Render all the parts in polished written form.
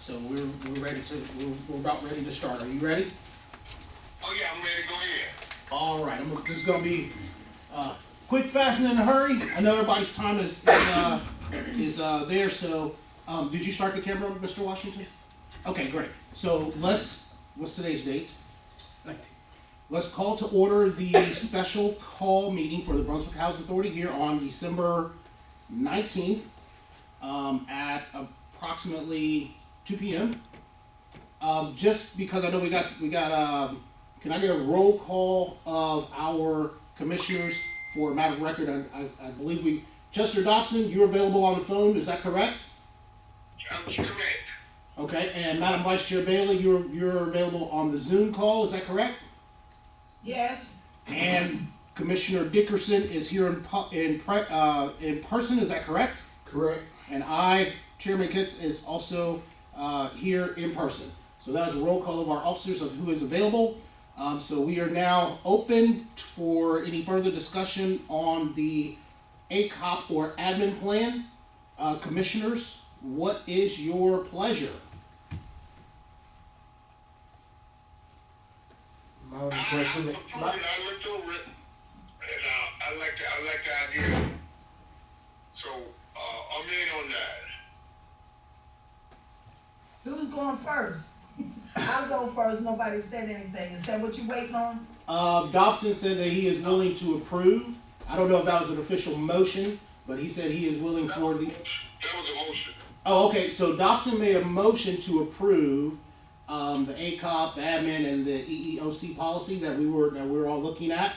So we're ready to, we're about ready to start. Are you ready? Oh yeah, I'm ready to go ahead. All right, this is gonna be quick, fast, and in a hurry. I know everybody's time is there. So, did you start the camera, Mr. Washington? Yes. Okay, great. So what's today's date? 19. Let's call to order the special call meeting for the Brunswick Housing Authority here on December 19th at approximately 2 p.m. Just because I know we got. Can I get a roll call of our commissioners for a matter of record? I believe Chester Dobson, you're available on the phone. Is that correct? Correct. Okay, and Madam Vice Chair Bailey, you're available on the Zoom call. Is that correct? Yes. And Commissioner Dickerson is here in person. Is that correct? Correct. And I, Chairman Kitts, is also here in person. So that's a roll call of our officers of who is available. So we are now open for any further discussion on the ACOP or admin plan. Commissioners, what is your pleasure? My only question. I looked over it, and I like the idea. So I'm in on that. Who's going first? I'll go first. Nobody said anything. Is that what you're waiting on? Dobson said that he is willing to approve. I don't know if that was an official motion, but he said he is willing for the. That was a motion. Oh, okay. So Dobson made a motion to approve the ACOP, the admin, and the EEOC policy that we were all looking at.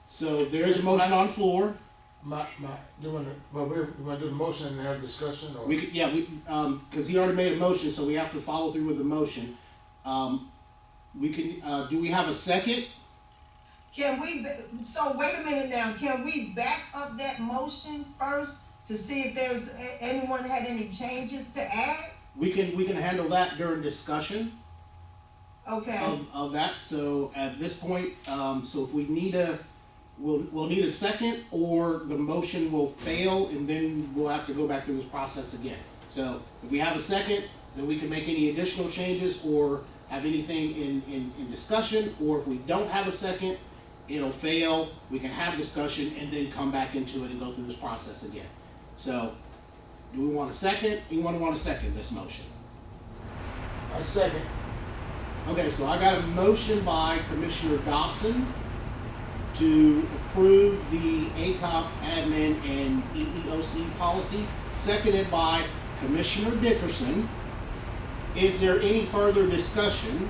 So there is a motion on the floor. We're gonna do the motion and have discussion, or We could, yeah, because he already made a motion, so we have to follow through with the motion. We can. Do we have a second? Can we, so wait a minute now, can we back up that motion first to see if there's, anyone had any changes to add? We can handle that during discussion Okay, of that. So at this point, so if we need we'll need a second, or the motion will fail, and then we'll have to go back through this process again. So if we have a second, then we can make any additional changes or have anything in discussion, or if we don't have a second, it'll fail, we can have discussion and then come back into it and go through this process again. So, do we want a second? Anyone want to second this motion? I second. Okay, so I got a motion by Commissioner Dobson to approve the ACOP admin and EEOC policy, seconded by Commissioner Dickerson. Is there any further discussion?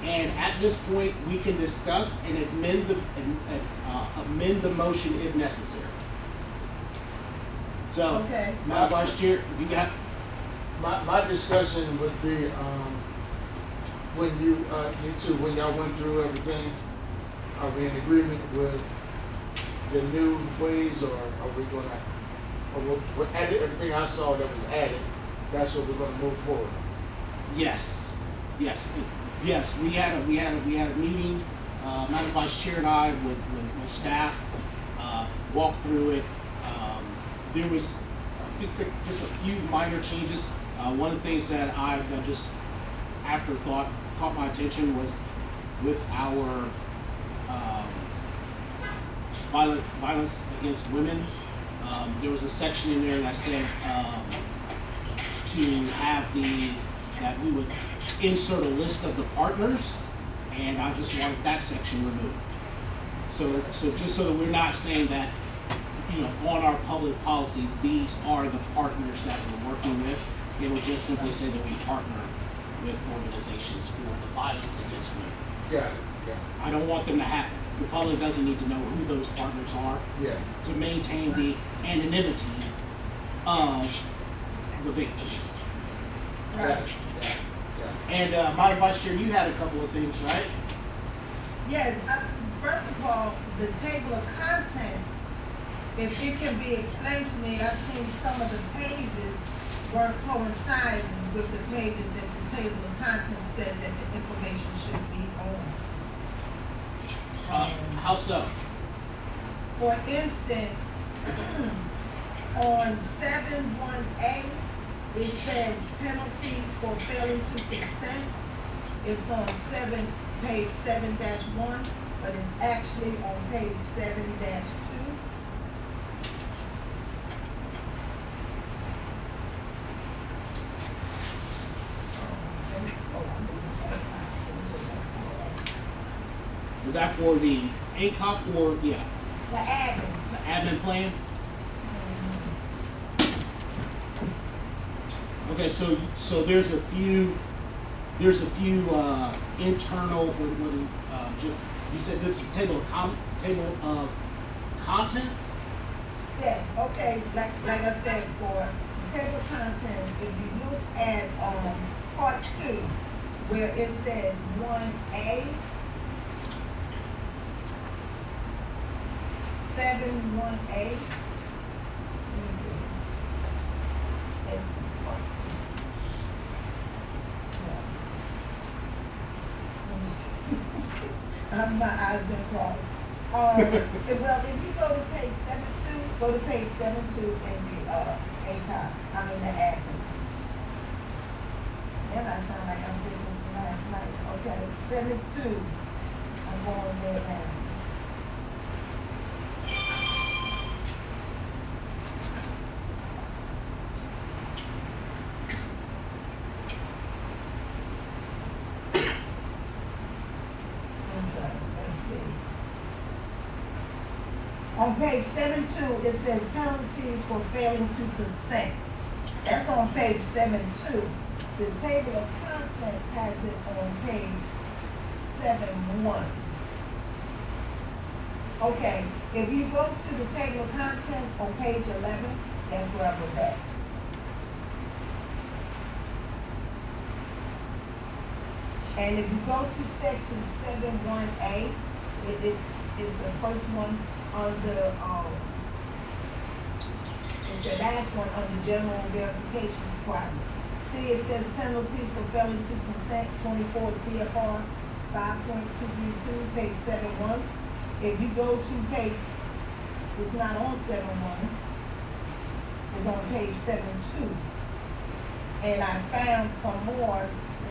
And at this point, we can discuss and amend the motion if necessary. So, okay. Madam Vice Chair, you got. My discussion would be when when y'all went through everything, are we in agreement with the new ways, or are we gonna, or we're added everything I saw that was added? That's what we're gonna move forward. Yes. We had a meeting. Madam Vice Chair and I with staff walked through it. There was, I think, just a few minor changes. One of the things that that just afterthought caught my attention was with our violence against women. There was a section in there that said to have that we would insert a list of the partners, and I just wanted that section removed. So just so that we're not saying that, on our public policy, these are the partners that we're working with. It would just simply say that we partner with organizations for the violence against women. Yeah. I don't want them to the public doesn't need to know who those partners are. Yeah. To maintain the anonymity of the victims. Right. And Madam Vice Chair, you had a couple of things, right? Yes, first of all, the table of contents, if it can be explained to me, I've seen some of the pages weren't coinciding with the pages that the table of contents said that the information should be on. How so? For instance, on 7-1A, it says penalties for failing to consent. It's on page 7-1, but it's actually on page 7-2. Is that for the ACOP or, yeah, The admin. the admin plan? Okay, so there's a few internal, just, you said this is table of contents? Yes, okay, like I said, for the table of contents, if you look at, part 2, where it says 1A, 7-1A, let me see. It's part 2. Yeah. Let me see. My eyes been crossed. Well, if you go to page 7-2, go to page 7-2 in the ACOP, the admin. Then I sound like I'm thinking last night. Okay, 7-2. I'm going there now. Okay, let's see. On page 7-2, it says penalties for failing to consent. That's on page 7-2. The table of contents has it on page 7-1. Okay, if you go to the table of contents on page 11, that's where I was at. And if you go to section 7-1A, it is the first one under, it's the last one under general verification requirements. See, it says penalties for failing to consent, 24 CFR 5.232, page 7-1. If you go to page, it's not on 7-1, it's on page 7-2. And I found some more in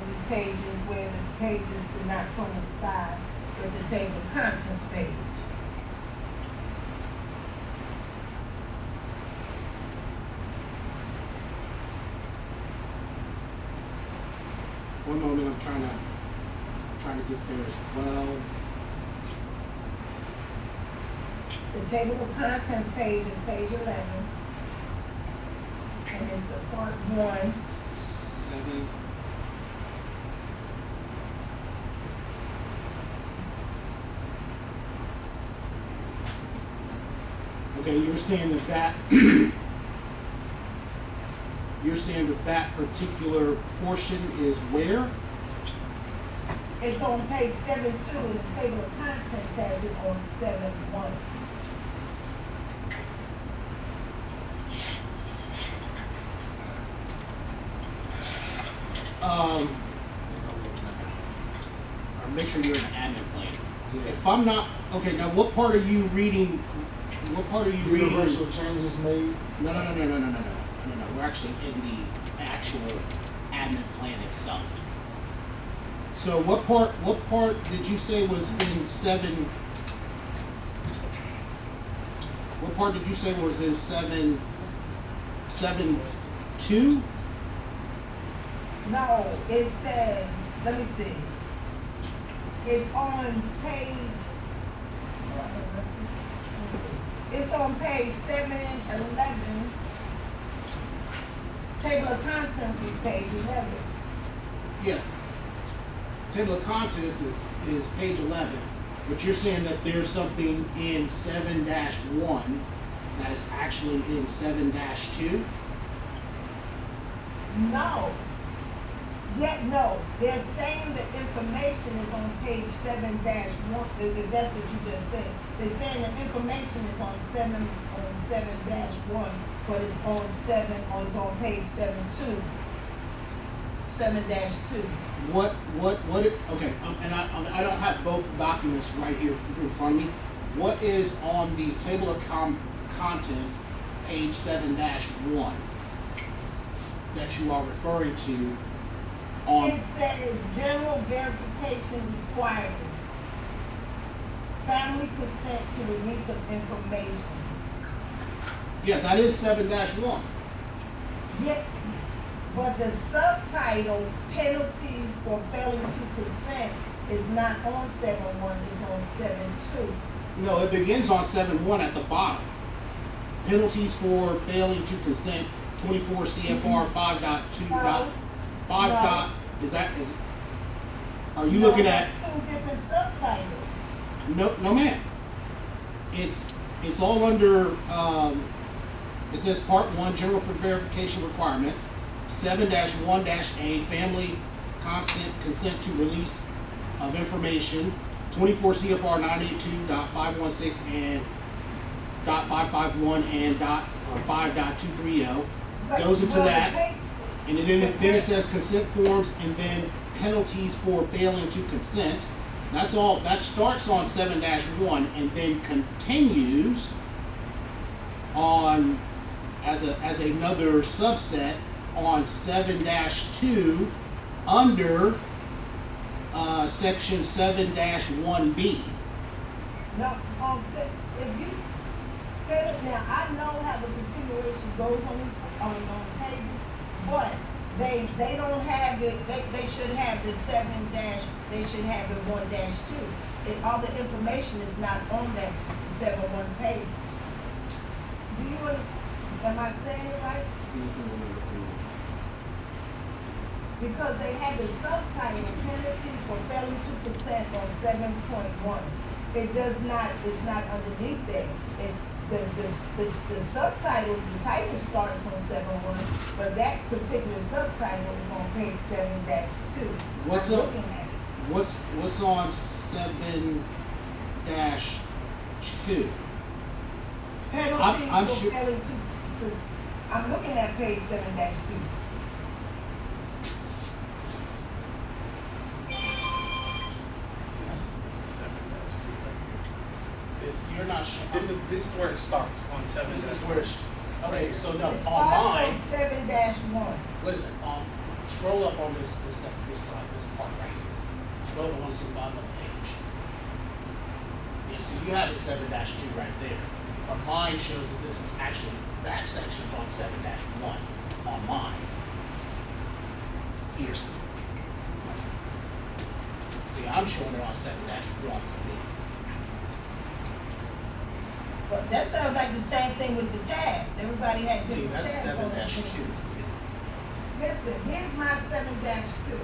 these pages where the pages do not coincide with the table of contents page. One moment, I'm trying to get there as well. The table of contents page is page 11. And it's the part 1. 7. Okay, you're saying that you're saying that particular portion is where? It's on page 7-2, and the table of contents has it on 7-1. Make sure you're in the admin plan. If I'm not, okay, now what part are you reading? What part are you reading? Universal changes made. No. We're actually in the actual admin plan itself. So what part did you say was in 7? What part did you say was in 7.2? No, it says, let me see. It's on page, let's see. It's on page 7-11. Table of contents is page 11. Yeah. Table of contents is page 11, but you're saying that there's something in 7-1 that is actually in 7-2? No. Yet, no. They're saying the information is on page 7-1. If that's what you just said. They're saying the information is on 7-1, but it's on 7, or it's on page 7-2. 7-2. Okay, and I don't have both documents right here in front of me. What is on the table of contents, page 7-1? that you are referring to on, It says general verification requirements. Family consent to release of information. yeah, that is 7-1. Yet, but the subtitle penalties for failing to consent is not on 7.1, it's on 7.2. No, it begins on 7-1 at the bottom. Penalties for failing to consent, 24 CFR 5.2. No. 5. No. Is are you looking at? That's two different subtitles. No, ma'am. It's all under. It says Part 1, General for Verification Requirements. 7-1-A, Family Consent to Release of Information. 24 CFR 982.516 and .551 and .5.230 goes into that. And then it says consent forms and then penalties for failing to consent. That's all. That starts on 7-1 and then continues on as another subset on 7-2 under section 7-1B. No, if you now I know how the continuation goes on these on the pages, but they don't have it. They should have the 7 dash. They should have it 1-2. All the information is not on that 7-1 page. Do you understand? Am I saying it right? Because they have the subtitle penalties for failing to consent on 7.1. It does not. It's not underneath there. It's the subtitle. The title starts on 7.1, but that particular subtitle is on page 7-2. What's I'm up? looking at it. What's on 7-2? Penalties I'm for sure- failing to. I'm looking at page 7-2. You're not sure. This is where it starts on 7. This is where it's, okay, so no, It on starts mine, on 7-1. listen, scroll up on this part right here. Scroll up on the bottom of the page. You see, you have the 7-2 right there. But mine shows that this is actually, that section's on 7-1 on mine. Here. See, I'm showing it on 7-1 for me. But that sounds like the same thing with the tabs. Everybody had See, different that's tabs on 7-2 their for thing. me. Listen, here's my 7-2.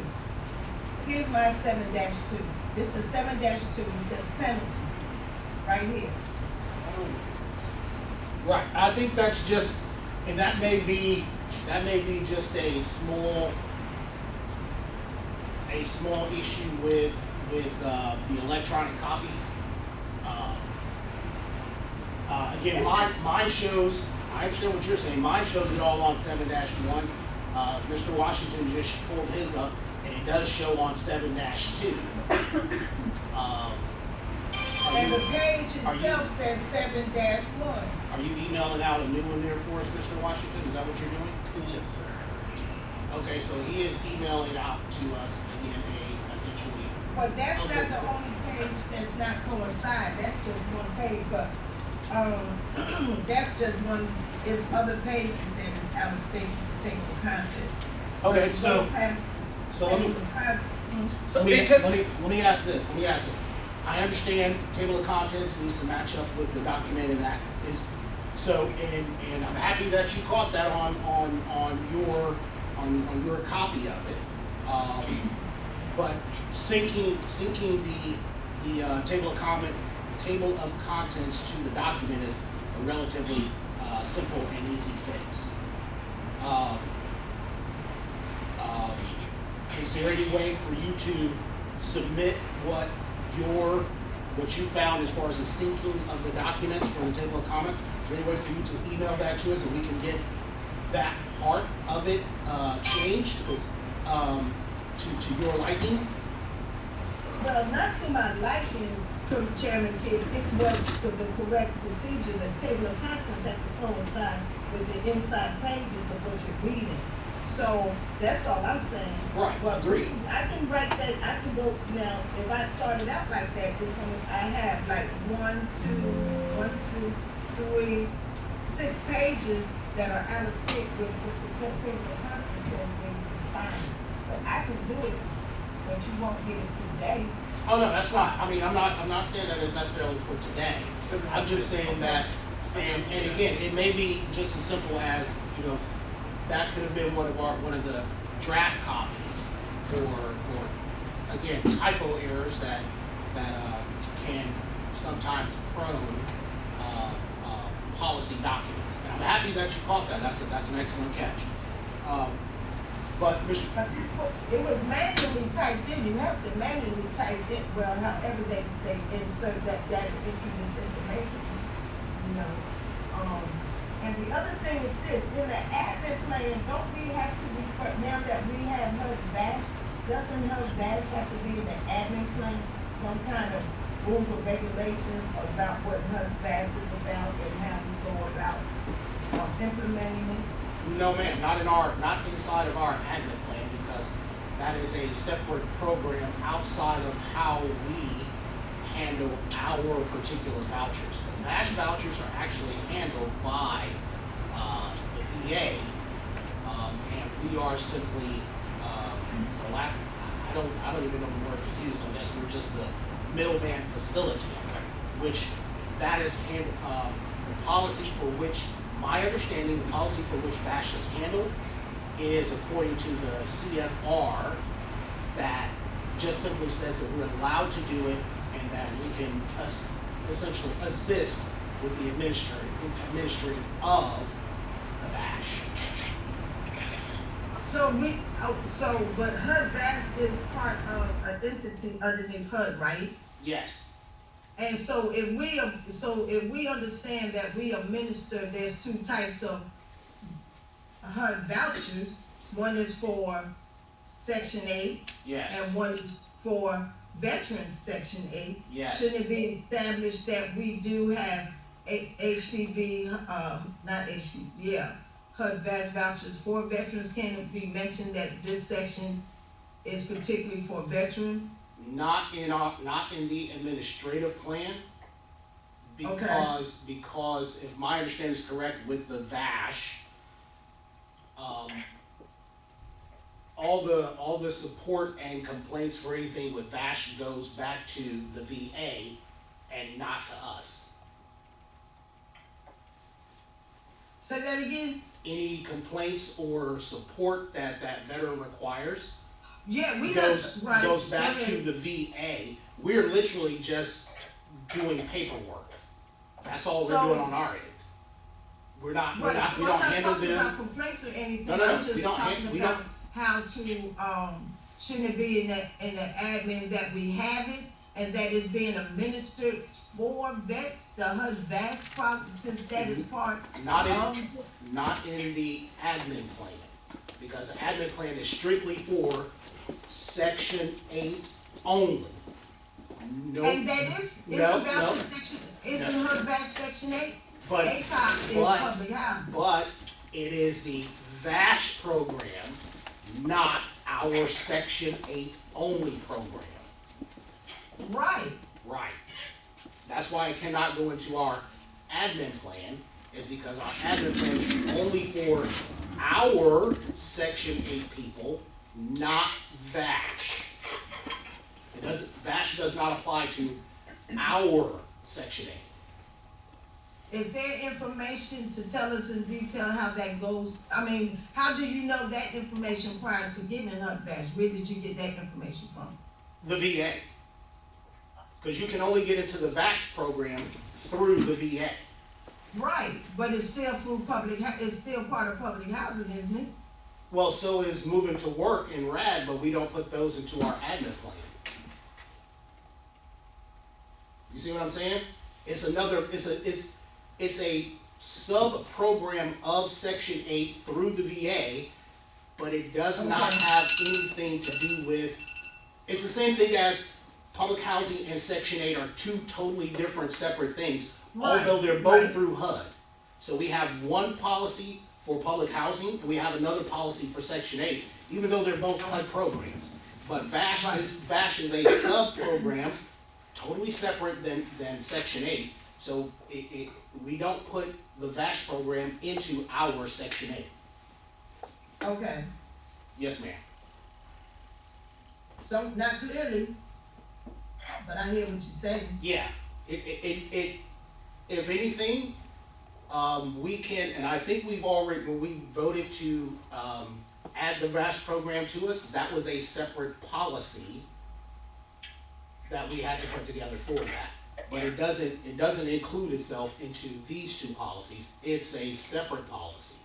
Here's my 7-2. This is 7-2. It says penalties right here. Right, I think that's just, and that may be just a small issue with the electronic copies. Again, mine shows, I understand what you're saying, mine shows it all on 7-1. Mr. Washington just pulled his up, and it does show on 7-2. And the page itself says 7-1. Are you emailing out a new one there for us, Mr. Washington? Is that what you're doing? Yes, sir. Okay, so he is emailing out to us again essentially. But that's Okay. not the only page that's not coincide. That's just one page, but that's just one. There's other pages that is out of sync with the table of contents. Okay, But so go past so let me table of contents. So let me, it could, let me ask this. Let me ask this. I understand table of contents needs to match up with the document, and that is so. And I'm happy that you caught that on your copy of it. But syncing the table of contents to the document is a relatively simple and easy fix. Is there any way for you to submit what you found as far as the syncing of the documents from the table of comments? Is there any way for you to email that to us and we can get that part of it changed to your liking? Well, not to my liking, Chairman Kidd, it was the correct procedure. The table of contents have to coincide with the inside pages of what you're reading. So that's all I'm saying. Right, But agreed. I can write that, I can go, now, if I started out like that, it's gonna, I have like 6 pages that are out of sync with the table of contents says when you define it. But I can do it, but you won't get it today. Oh, no, that's fine. I mean, I'm not saying that it's necessarily for today. I'm just saying that, and again, it may be just as simple as, you know, that could have been one of the draft copies, or again, typo errors that can sometimes prone policy documents. And I'm happy that you caught that. That's an excellent catch. But Mr. But it was manually typed in, you have to manually type it, well, however they insert that into this information, you know. And the other thing is this, in the admin plan, don't we have to refer, now that we have HUD Bash, doesn't HUD Bash have to be in the admin plan? Some kind of rules or regulations about what HUD Bash is about and how we go about implementing it? No, ma'am, not inside of our admin plan, because that is a separate program outside of how we handle our particular vouchers. The VASH vouchers are actually handled by the VA, and we are simply, for lack, I don't even know the word to use on this. We're just the middleman facility, which that is the policy for which. My understanding, the policy for which VASH is handled is according to the CFR, that just simply says that we're allowed to do it and that we can essentially assist with the administering of the VASH. But HUD Bash is part of an entity underneath HUD, right? Yes. And so if we understand that we administer, there's 2 types of HUD vouchers. One is for Section 8. Yes. And one is for Veterans Section 8. Yes. Shouldn't it be established that we do have HCV, HUD VASH vouchers for veterans? Can it be mentioned that this section is particularly for veterans? Not in the administrative plan, because if my understanding is correct with the VASH, all the support and complaints for anything with VASH goes back to the VA and not to us. Say that again? Any complaints or support that veteran requires goes back to the VA. We're literally just doing paperwork. That's all we're doing on our end. We don't handle them. I'm not talking about complaints or anything. No, I'm just talking about don't. how to, shouldn't it be in the admin that we have it and that is being administered for vets, the HUD VASH product, since that is part not in the admin plan, because the admin plan is strictly for Section 8 only. No. And that is voucher section, isn't HUD VASH Section 8? But ACOG is public housing. But it is the VASH program, not our Section 8 only program. Right. Right. That's why it cannot go into our admin plan, is because our admin plan is only for our Section 8 people, not VASH. VASH does not apply to our Section 8. Is there information to tell us in detail how that goes? I mean, how do you know that information prior to getting HUD VASH? Where did you get that information from? The VA. Because you can only get into the VASH program through the VA. Right, but it's still it's still part of public housing, isn't it? Well, so is moving to work in RAD, but we don't put those into our admin plan. You see what I'm saying? It's a sub-program of Section 8 through the VA, but it does not have anything to do with, it's the same thing as public housing and Section 8 are 2 totally different separate things, although they're both through HUD. So we have one policy for public housing, and we have another policy for Section 8, even though they're both HUD programs. But VASH is a sub-program, totally separate than Section 8. So we don't put the VASH program into our Section 8. Okay, Yes, ma'am. so, not clearly, but I hear what you're saying. Yeah, if anything, we can, and I think we've already, when we voted to, add the VASH program to us, that was a separate policy that we had to put together for that. But it doesn't include itself into these two policies, it's a separate policy.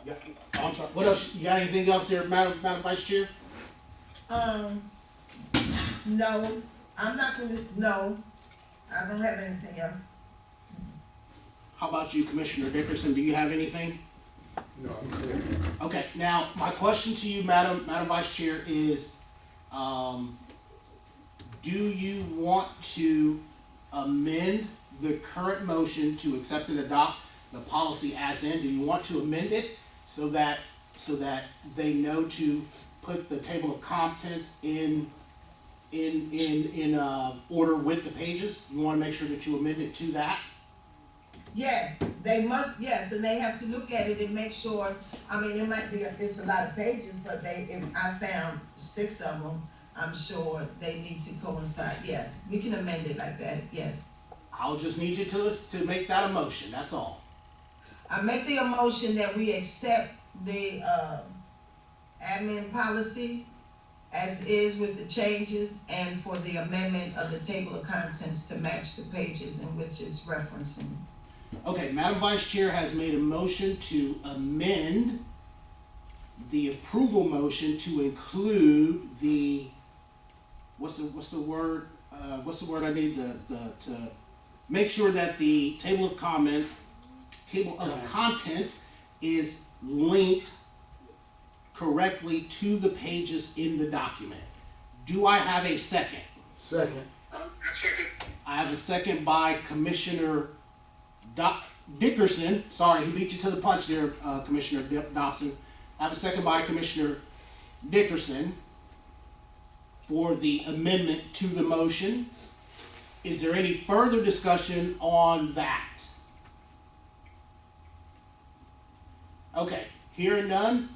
Yeah, oh, I'm sorry, what else, you got anything else there, Madam Vice Chair? No, I'm not gonna, no, I don't have anything else. How about you, Commissioner Dickerson, do you have anything? No, I'm clear. Okay, now, my question to you, Madam Vice Chair, is, do you want to amend the current motion to accept and adopt the policy as in? Do you want to amend it so that they know to put the table of contents in order with the pages? You wanna make sure that you amend it to that? Yes, they must, yes, and they have to look at it and make sure, I mean, it might be, it's a lot of pages, but if I found 6 of them, I'm sure they need to coincide, yes. We can amend it like that, yes. I'll just need you to make that a motion, that's all. I make the motion that we accept the, admin policy as is with the changes and for the amendment of the table of contents to match the pages in which it's referencing. Okay, Madam Vice Chair has made a motion to amend the approval motion to include the, what's the word I need to make sure that the table of contents is linked correctly to the pages in the document. Do I have a second? Second. Second. I have a second by Commissioner Dickerson. Sorry, he beat you to the punch there, Commissioner Dobson. I have a second by Commissioner Dickerson for the amendment to the motion. Is there any further discussion on that? Okay, hearing none.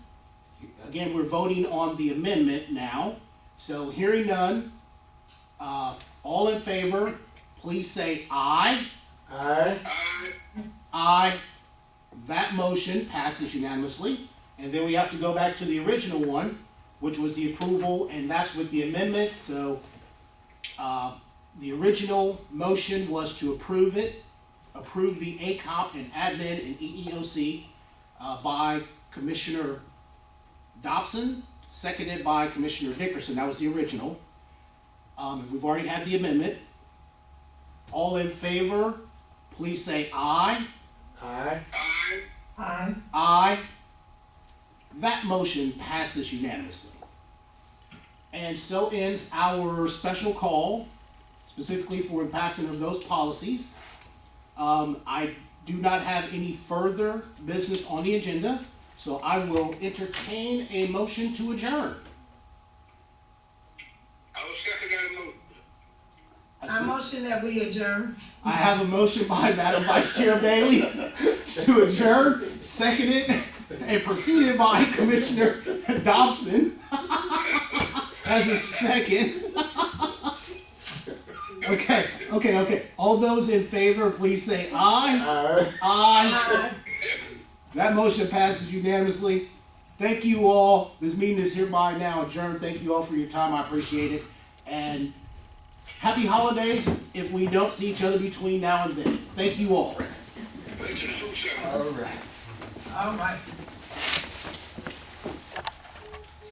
Again, we're voting on the amendment now. So hearing none, all in favor, please say aye. Aye. Aye. That motion passes unanimously. And then we have to go back to the original one, which was the approval, and that's with the amendment. So the original motion was to approve the ACOP and admin and EEOC by Commissioner Dobson, seconded by Commissioner Dickerson. That was the original. We've already had the amendment. All in favor, please say aye. Aye. Aye. Aye. That motion passes unanimously. And so ends our special call, specifically for passing of those policies. I do not have any further business on the agenda, so I will entertain a motion to adjourn. I will second that motion. I motion that we adjourn. I have a motion by Madam Vice Chair Bailey to adjourn, seconded and preceded by Commissioner Dobson as a second. Okay. All those in favor, please say aye. Aye. Aye. Aye. That motion passes unanimously. Thank you all. This meeting is hereby now adjourned. Thank you all for your time. I appreciate it. And happy holidays if we don't see each other between now and then. Thank you all. Thank you, Sue. All right. All right.